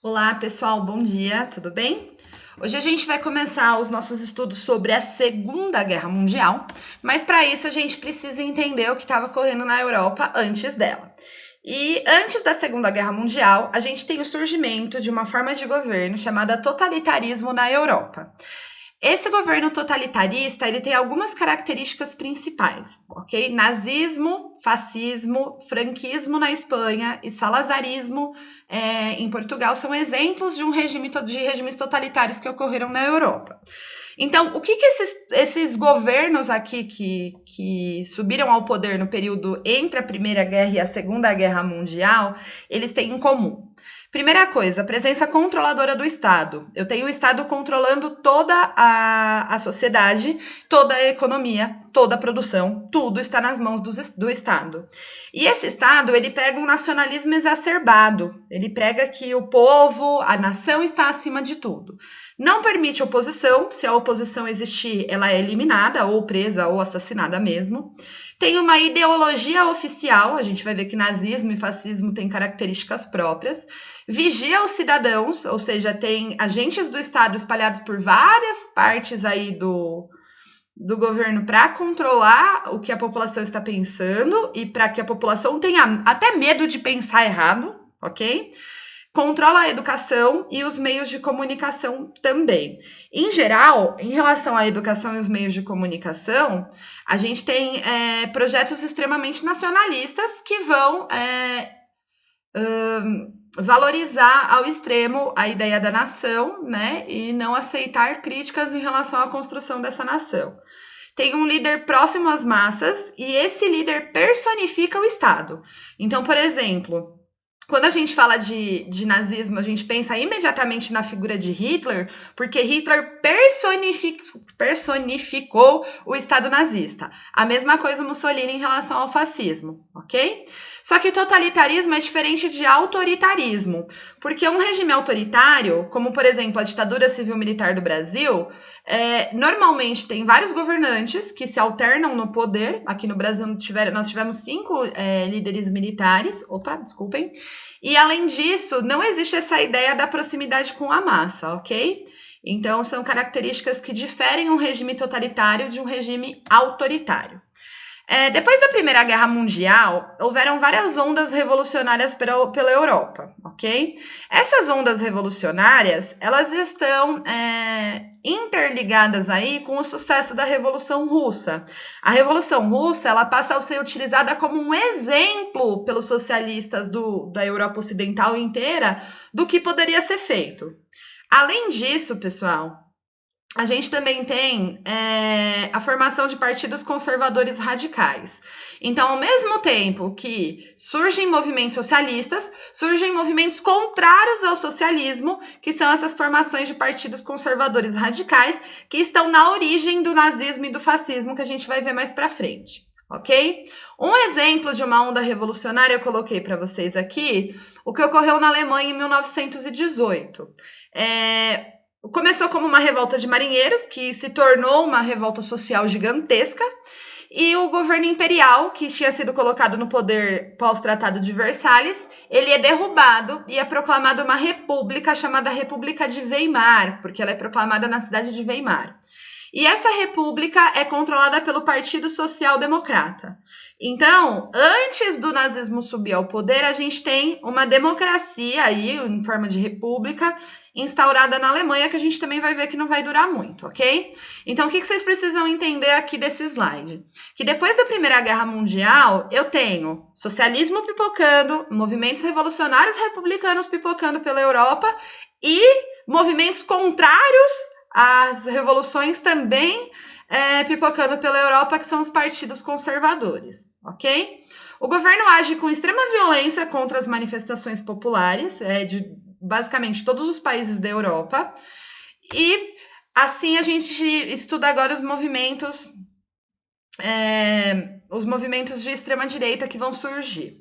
Olá, pessoal, bom dia, tudo bem? Hoje a gente vai começar os nossos estudos sobre a Segunda Guerra Mundial, mas para isso a gente precisa entender o que estava ocorrendo na Europa antes dela. E antes da Segunda Guerra Mundial, a gente tem o surgimento de uma forma de governo chamada totalitarismo na Europa. Esse governo totalitarista, ele tem algumas características principais, ok? Nazismo, fascismo, franquismo na Espanha e salazarismo em Portugal são exemplos de regimes totalitários que ocorreram na Europa. Então, o que esses governos aqui que subiram ao poder no período entre a Primeira Guerra e a Segunda Guerra Mundial, eles têm em comum? Primeira coisa, a presença controladora do Estado. Eu tenho o Estado controlando toda a sociedade, toda a economia, toda a produção, tudo está nas mãos do Estado. E esse Estado, ele prega um nacionalismo exacerbado. Ele prega que o povo, a nação está acima de tudo. Não permite oposição, se a oposição existir, ela é eliminada, ou presa, ou assassinada mesmo. Tem uma ideologia oficial, a gente vai ver que nazismo e fascismo têm características próprias. Vigia os cidadãos, ou seja, tem agentes do Estado espalhados por várias partes aí do governo para controlar o que a população está pensando e para que a população tenha até medo de pensar errado, ok? Controla a educação e os meios de comunicação também. Em geral, em relação à educação e os meios de comunicação, a gente tem projetos extremamente nacionalistas que vão valorizar ao extremo a ideia da nação, né, e não aceitar críticas em relação à construção dessa nação. Tem um líder próximo às massas e esse líder personifica o Estado. Então, por exemplo, quando a gente fala de nazismo, a gente pensa imediatamente na figura de Hitler, porque Hitler personificou o Estado nazista. A mesma coisa o Mussolini em relação ao fascismo, ok? Só que totalitarismo é diferente de autoritarismo, porque um regime autoritário, como por exemplo a ditadura civil-militar do Brasil, normalmente tem vários governantes que se alternam no poder. Aqui no Brasil nós tivemos 5 líderes militares, desculpem. E além disso, não existe essa ideia da proximidade com a massa, ok? Então são características que diferem um regime totalitário de um regime autoritário. Depois da Primeira Guerra Mundial, houveram várias ondas revolucionárias pela Europa, ok? Essas ondas revolucionárias, elas estão interligadas aí com o sucesso da Revolução Russa. A Revolução Russa, ela passa a ser utilizada como um exemplo pelos socialistas da Europa Ocidental inteira do que poderia ser feito. Além disso, pessoal, a gente também tem a formação de partidos conservadores radicais. Então, ao mesmo tempo que surgem movimentos socialistas, surgem movimentos contrários ao socialismo, que são essas formações de partidos conservadores radicais, que estão na origem do nazismo e do fascismo, que a gente vai ver mais para frente, ok? Um exemplo de uma onda revolucionária eu coloquei para vocês aqui, o que ocorreu na Alemanha em 1918. Começou como uma revolta de marinheiros, que se tornou uma revolta social gigantesca, e o governo imperial, que tinha sido colocado no poder pós-tratado de Versalhes, ele é derrubado e é proclamada uma república chamada República de Weimar, porque ela é proclamada na cidade de Weimar. E essa república é controlada pelo Partido Social Democrata. Então, antes do nazismo subir ao poder, a gente tem uma democracia aí, em forma de república, instaurada na Alemanha, que a gente também vai ver que não vai durar muito, ok? Então, o que vocês precisam entender aqui desse slide? Que depois da Primeira Guerra Mundial, eu tenho socialismo pipocando, movimentos revolucionários republicanos pipocando pela Europa e movimentos contrários às revoluções também pipocando pela Europa, que são os partidos conservadores, ok? O governo age com extrema violência contra as manifestações populares de basicamente todos os países da Europa, e assim a gente estuda agora os movimentos de extrema-direita que vão surgir.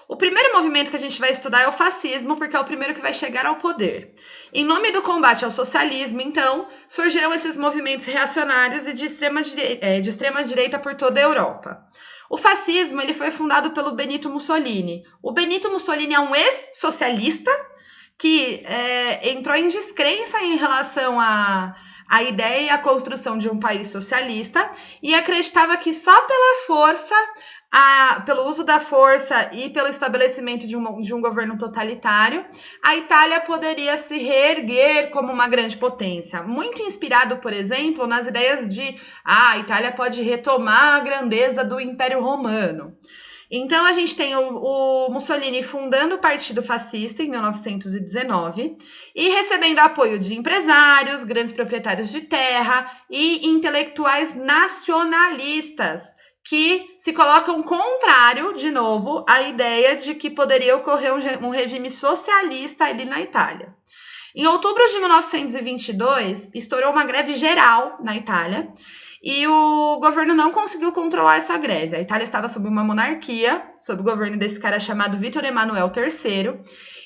O primeiro movimento que a gente vai estudar é o fascismo, porque é o primeiro que vai chegar ao poder. Em nome do combate ao socialismo, então, surgiram esses movimentos reacionários e de extrema direita por toda a Europa. O fascismo ele foi fundado pelo Benito Mussolini. O Benito Mussolini é um ex-socialista que entrou em descrença em relação à ideia e à construção de um país socialista e acreditava que só pela força, pelo uso da força e pelo estabelecimento de um governo totalitário, a Itália poderia se reerguer como uma grande potência. Muito inspirado, por exemplo, nas ideias de a Itália pode retomar a grandeza do Império Romano. Então, a gente tem o Mussolini fundando o Partido Fascista em 1919 e recebendo apoio de empresários, grandes proprietários de terra e intelectuais nacionalistas que se colocam contrário, de novo, à ideia de que poderia ocorrer um regime socialista ali na Itália. Em outubro de 1922, estourou uma greve geral na Itália e o governo não conseguiu controlar essa greve. A Itália estava sob uma monarquia, sob o governo desse cara chamado Vítor Emanuel III.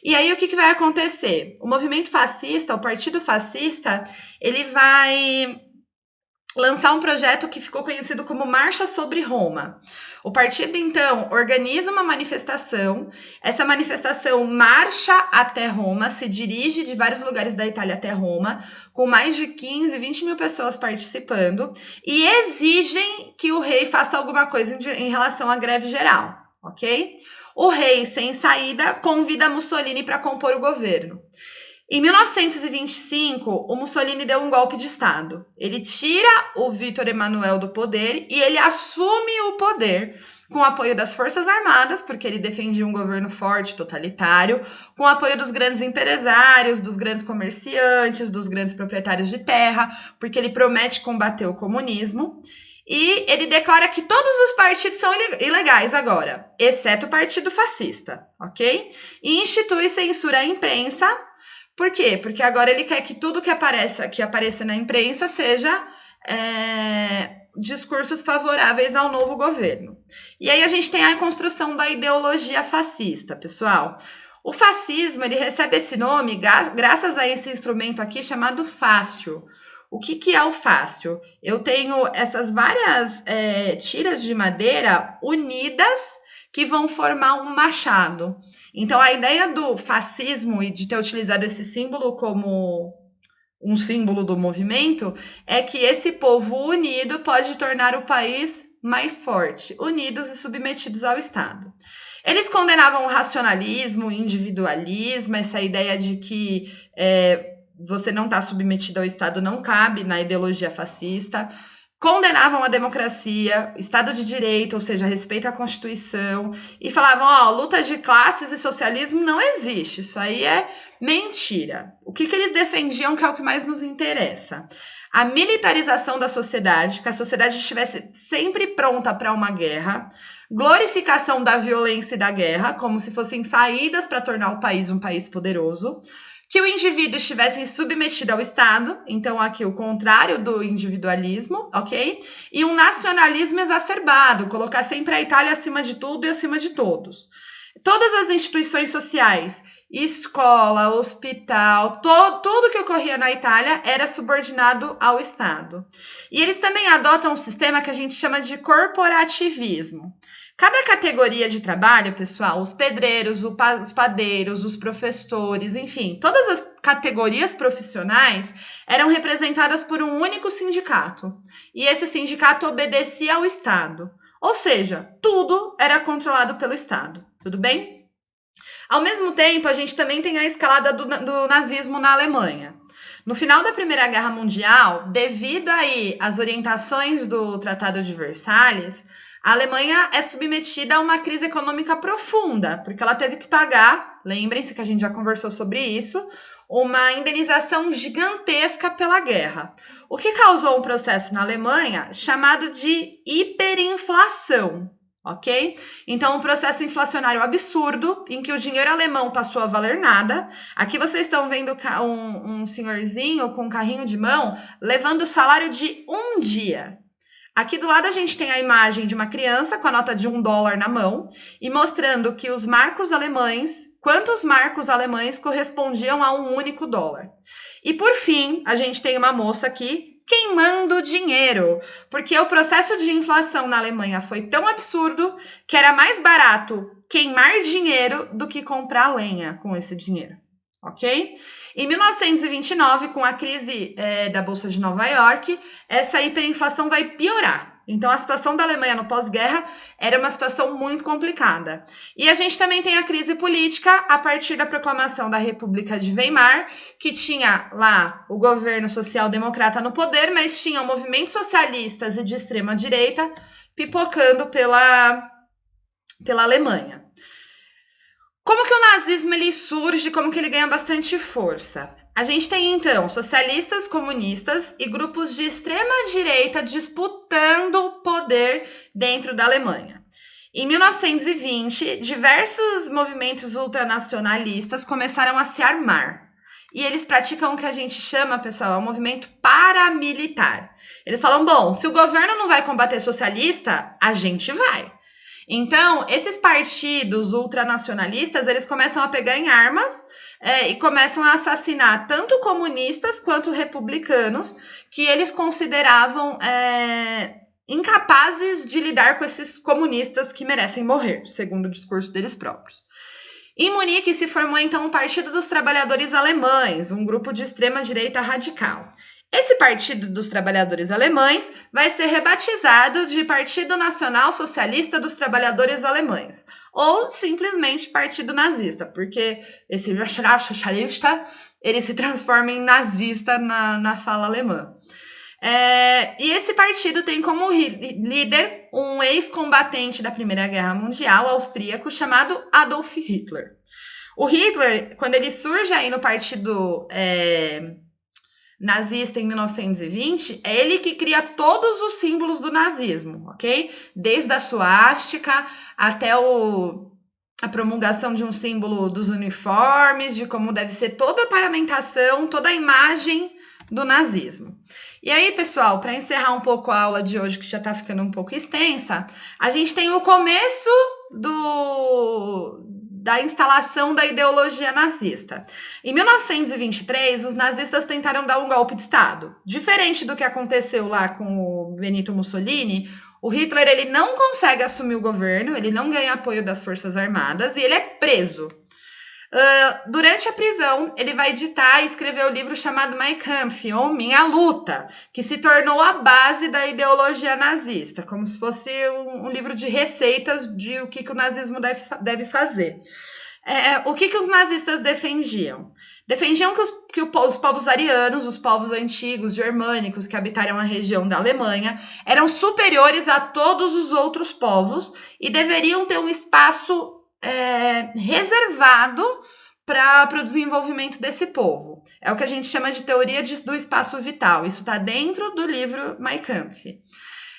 E aí o que vai acontecer? O movimento fascista, o Partido Fascista, ele vai lançar um projeto que ficou conhecido como Marcha sobre Roma. O partido, então, organiza uma manifestação, essa manifestação marcha até Roma, se dirige de vários lugares da Itália até Roma, com mais de 15, 20 mil pessoas participando, e exigem que o rei faça alguma coisa em relação à greve geral, ok? O rei, sem saída, convida Mussolini para compor o governo. Em 1925, o Mussolini deu um golpe de Estado. Ele tira o Vítor Emanuel do poder e ele assume o poder com o apoio das Forças Armadas, porque ele defendia um governo forte, totalitário, com o apoio dos grandes empresários, dos grandes comerciantes, dos grandes proprietários de terra, porque ele promete combater o comunismo. E ele declara que todos os partidos são ilegais agora, exceto o Partido Fascista, ok? E institui censura à imprensa. Por quê? Porque agora ele quer que tudo que apareça na imprensa seja discursos favoráveis ao novo governo. E aí a gente tem a construção da ideologia fascista, pessoal. O fascismo, ele recebe esse nome graças a esse instrumento aqui chamado fácio. O que é o fácio? Eu tenho essas várias tiras de madeira unidas que vão formar um machado. Então, a ideia do fascismo e de ter utilizado esse símbolo como um símbolo do movimento é que esse povo unido pode tornar o país mais forte, unidos e submetidos ao Estado. Eles condenavam o racionalismo, o individualismo, essa ideia de que você não está submetido ao Estado não cabe na ideologia fascista. Condenavam a democracia, Estado de Direito, ou seja, respeito à Constituição, e falavam, luta de classes e socialismo não existe, isso aí é mentira. O que eles defendiam, que é o que mais nos interessa? A militarização da sociedade, que a sociedade estivesse sempre pronta para uma guerra, glorificação da violência e da guerra, como se fossem saídas para tornar o país um país poderoso, que o indivíduo estivesse submetido ao Estado, então aqui o contrário do individualismo, ok? E um nacionalismo exacerbado, colocar sempre a Itália acima de tudo e acima de todos. Todas as instituições sociais, escola, hospital, tudo que ocorria na Itália era subordinado ao Estado. E eles também adotam um sistema que a gente chama de corporativismo. Cada categoria de trabalho, pessoal, os pedreiros, os padeiros, os professores, enfim, todas as categorias profissionais eram representadas por um único sindicato. E esse sindicato obedecia ao Estado. Ou seja, tudo era controlado pelo Estado. Tudo bem? Ao mesmo tempo, a gente também tem a escalada do nazismo na Alemanha. No final da Primeira Guerra Mundial, devido aí às orientações do Tratado de Versalhes, a Alemanha é submetida a uma crise econômica profunda, porque ela teve que pagar, lembrem-se que a gente já conversou sobre isso, uma indenização gigantesca pela guerra. O que causou um processo na Alemanha chamado de hiperinflação, ok? Então, um processo inflacionário absurdo, em que o dinheiro alemão passou a valer nada. Aqui vocês estão vendo um senhorzinho com um carrinho de mão levando o salário de um dia. Aqui do lado a gente tem a imagem de uma criança com a nota de $1 na mão e mostrando que os marcos alemães, quantos marcos alemães correspondiam a um único dólar. E por fim, a gente tem uma moça aqui queimando dinheiro, porque o processo de inflação na Alemanha foi tão absurdo que era mais barato queimar dinheiro do que comprar lenha com esse dinheiro. ok? Em 1929, com a crise da Bolsa de Nova York, essa hiperinflação vai piorar. Então, a situação da Alemanha no pós-guerra era uma situação muito complicada. E a gente também tem a crise política a partir da proclamação da República de Weimar, que tinha lá o governo social-democrata no poder, mas tinha movimentos socialistas e de extrema-direita pipocando pela Alemanha. Como que o nazismo ele surge, como que ele ganha bastante força? A gente tem, então, socialistas, comunistas e grupos de extrema-direita disputando poder dentro da Alemanha. Em 1920, diversos movimentos ultranacionalistas começaram a se armar. E eles praticam o que a gente chama, pessoal, um movimento paramilitar. Eles falam, bom, se o governo não vai combater socialista, a gente vai. Então, esses partidos ultranacionalistas, eles começam a pegar em armas e começam a assassinar tanto comunistas quanto republicanos, que eles consideravam incapazes de lidar com esses comunistas que merecem morrer, segundo o discurso deles próprios. Em Munique se formou então o Partido dos Trabalhadores Alemães, um grupo de extrema-direita radical. Esse Partido dos Trabalhadores Alemães vai ser rebatizado de Partido Nacional Socialista dos Trabalhadores Alemães, ou simplesmente Partido Nazista, porque esse socialista ele se transforma em nazista na fala alemã. E esse partido tem como líder um ex-combatente da Primeira Guerra Mundial austríaco chamado Adolf Hitler. O Hitler, quando ele surge aí no partido nazista em 1920, é ele que cria todos os símbolos do nazismo, ok? Desde a suástica até a promulgação de um símbolo dos uniformes, de como deve ser toda a paramentação, toda a imagem do nazismo. E aí, pessoal, para encerrar um pouco a aula de hoje, que já está ficando um pouco extensa, a gente tem o começo da instalação da ideologia nazista. Em 1923, os nazistas tentaram dar um golpe de Estado. Diferente do que aconteceu lá com o Benito Mussolini, o Hitler ele não consegue assumir o governo, ele não ganha apoio das Forças Armadas e ele é preso. Durante a prisão, ele vai editar e escrever o livro chamado Mein Kampf, ou Minha Luta, que se tornou a base da ideologia nazista, como se fosse um livro de receitas de o que o nazismo deve fazer. O que os nazistas defendiam? Defendiam que os povos arianos, os povos antigos, germânicos, que habitaram a região da Alemanha, eram superiores a todos os outros povos e deveriam ter um espaço reservado para o desenvolvimento desse povo. É o que a gente chama de teoria do espaço vital. Isso está dentro do livro Mein Kampf.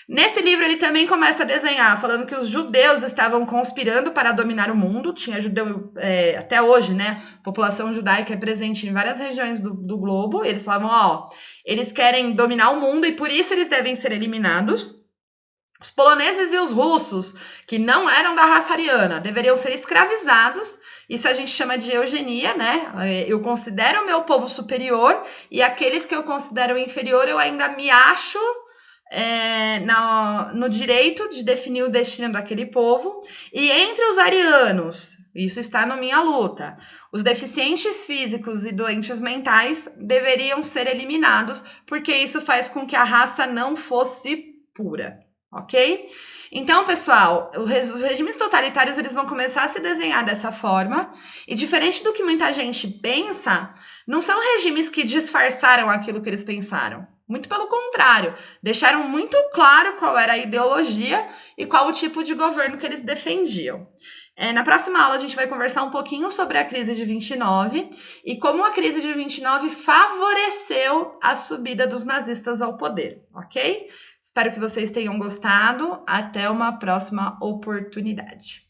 Nesse livro, ele também começa a desenhar, falando que os judeus estavam conspirando para dominar o mundo. Tinha judeu, até hoje, né? A população judaica é presente em várias regiões do globo. Eles falavam, eles querem dominar o mundo e por isso eles devem ser eliminados. Os poloneses e os russos, que não eram da raça ariana, deveriam ser escravizados. Isso a gente chama de eugenia, né? Eu considero o meu povo superior e aqueles que eu considero inferior, eu ainda me acho no direito de definir o destino daquele povo. E entre os arianos, isso está no Minha Luta, os deficientes físicos e doentes mentais deveriam ser eliminados, porque isso faz com que a raça não fosse pura. Ok? Então, pessoal, os regimes totalitários eles vão começar a se desenhar dessa forma e diferente do que muita gente pensa, não são regimes que disfarçaram aquilo que eles pensaram. Muito pelo contrário, deixaram muito claro qual era a ideologia e qual o tipo de governo que eles defendiam. Na próxima aula a gente vai conversar um pouquinho sobre a crise de 29 e como a crise de 29 favoreceu a subida dos nazistas ao poder, ok? Espero que vocês tenham gostado. Até uma próxima oportunidade.